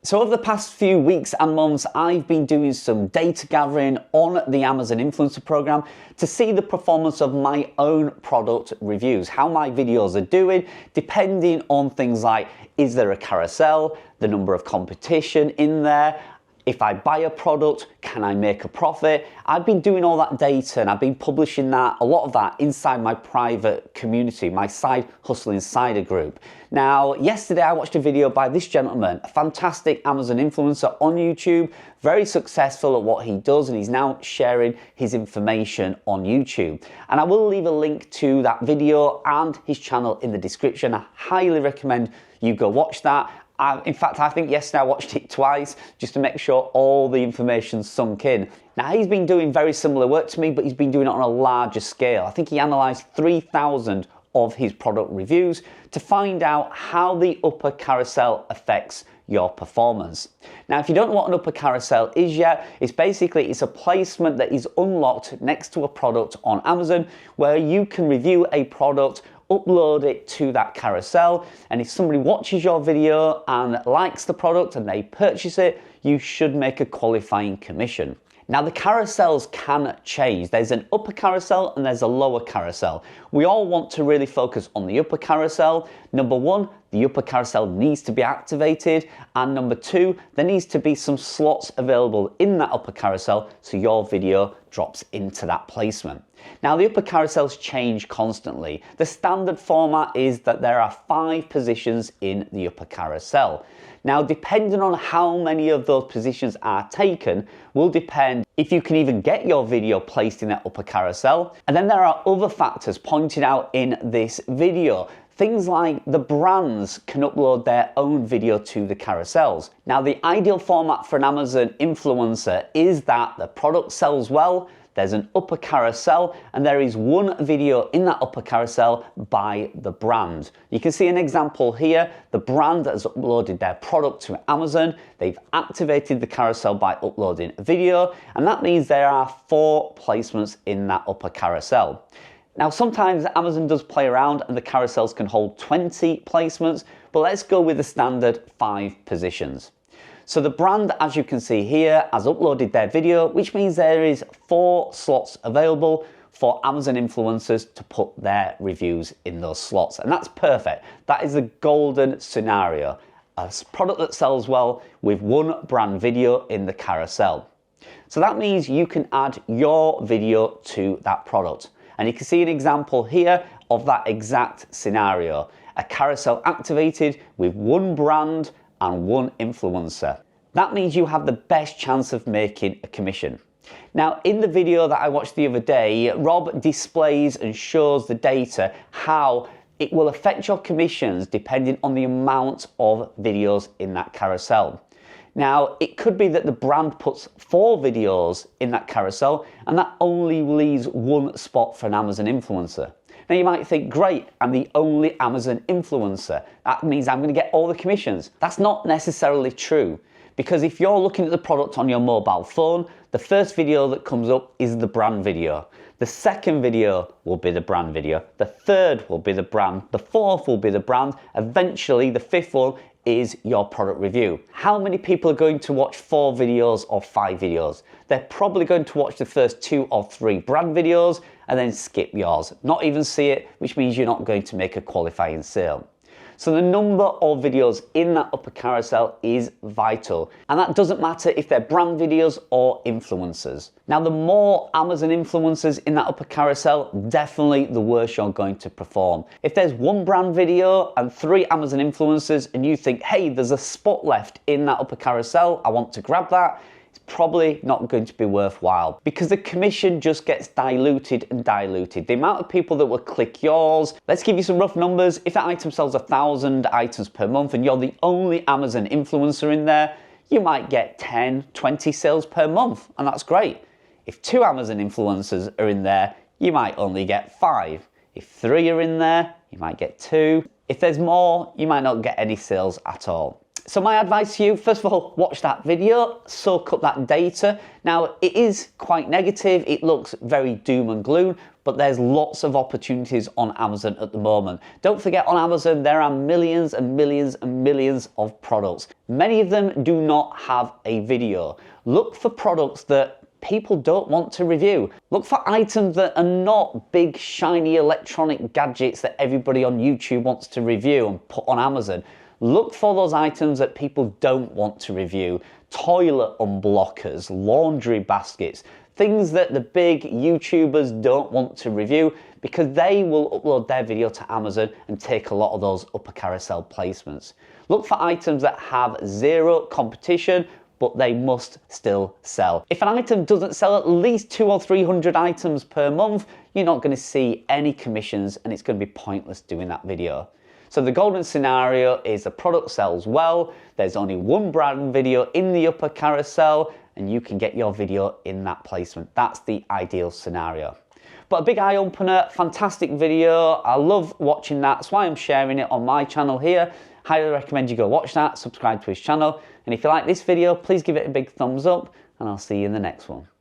So over the past few weeks and months, I've been doing some data gathering on the Amazon Influencer Program to see the performance of my own product reviews, how my videos are doing, depending on things like, is there a carousel, the number of competition in there, if I buy a product, can I make a profit? I've been doing all that data and I've been publishing a lot of that inside my private community, my Side Hustle Insider group. Now, yesterday I watched a video by this gentleman, a fantastic Amazon influencer on YouTube, very successful at what he does, and he's now sharing his information on YouTube. And I will leave a link to that video and his channel in the description. I highly recommend you go watch that. In fact, I think yesterday I watched it twice just to make sure all the information sunk in. Now, he's been doing very similar work to me, but he's been doing it on a larger scale. I think he analysed 3,000 of his product reviews to find out how the upper carousel affects your performance. Now, if you don't know what an upper carousel is yet, it's a placement that is unlocked next to a product on Amazon where you can review a product, upload it to that carousel, and if somebody watches your video and likes the product and they purchase it, you should make a qualifying commission. Now, the carousels can change. There's an upper carousel and there's a lower carousel. We all want to really focus on the upper carousel. Number one, the upper carousel needs to be activated, and number two, there needs to be some slots available in that upper carousel so your video drops into that placement. Now, the upper carousels change constantly. The standard format is that there are 5 positions in the upper carousel. Now, depending on how many of those positions are taken will depend if you can even get your video placed in that upper carousel. And then there are other factors pointed out in this video. Things like the brands can upload their own video to the carousels. Now, the ideal format for an Amazon influencer is that the product sells well, there's an upper carousel, and there is one video in that upper carousel by the brand. You can see an example here. The brand has uploaded their product to Amazon. They've activated the carousel by uploading a video, and that means there are 4 placements in that upper carousel. Now, sometimes Amazon does play around and the carousels can hold 20 placements, but let's go with the standard 5 positions. So the brand, as you can see here, has uploaded their video, which means there is 4 slots available for Amazon influencers to put their reviews in those slots. And that's perfect. That is the golden scenario. A product that sells well with one brand video in the carousel. So that means you can add your video to that product. And you can see an example here of that exact scenario. A carousel activated with one brand and one influencer. That means you have the best chance of making a commission. Now, in the video that I watched the other day, Rob displays and shows the data how it will affect your commissions depending on the amount of videos in that carousel. Now, it could be that the brand puts 4 videos in that carousel and that only leaves 1 spot for an Amazon influencer. Now, you might think, great, I'm the only Amazon influencer. That means I'm going to get all the commissions. That's not necessarily true, because if you're looking at the product on your mobile phone, the first video that comes up is the brand video. The second video will be the brand video. The third will be the brand. The fourth will be the brand. Eventually, the 5th one is your product review. How many people are going to watch 4 videos or 5 videos? They're probably going to watch the first 2 or 3 brand videos and then skip yours, not even see it, which means you're not going to make a qualifying sale. So the number of videos in that upper carousel is vital, and that doesn't matter if they're brand videos or influencers. Now, the more Amazon influencers in that upper carousel, definitely the worse you're going to perform. If there's 1 brand video and 3 Amazon influencers and you think, hey, there's a spot left in that upper carousel, I want to grab that, probably not going to be worthwhile, because the commission just gets diluted and diluted. The amount of people that will click yours, let's give you some rough numbers. If that item sells 1,000 items per month and you're the only Amazon influencer in there, you might get 10, 20 sales per month, and that's great. If 2 Amazon influencers are in there, you might only get 5. If 3 are in there, you might get 2. If there's more, you might not get any sales at all. So my advice to you, first of all, watch that video, soak up that data. Now, it is quite negative. It looks very doom and gloom, but there's lots of opportunities on Amazon at the moment. Don't forget, on Amazon, there are millions and millions and millions of products. Many of them do not have a video. Look for products that people don't want to review. Look for items that are not big, shiny electronic gadgets that everybody on YouTube wants to review and put on Amazon. Look for those items that people don't want to review. Toilet unblockers, laundry baskets, things that the big YouTubers don't want to review because they will upload their video to Amazon and take a lot of those upper carousel placements. Look for items that have zero competition, but they must still sell. If an item doesn't sell at least 200 or 300 items per month, you're not going to see any commissions and it's going to be pointless doing that video. So the golden scenario is the product sells well, there's only one brand video in the upper carousel, and you can get your video in that placement. That's the ideal scenario. But a big eye opener, fantastic video. I love watching that. That's why I'm sharing it on my channel here. Highly recommend you go watch that, subscribe to his channel. And if you like this video, please give it a big thumbs up, and I'll see you in the next one.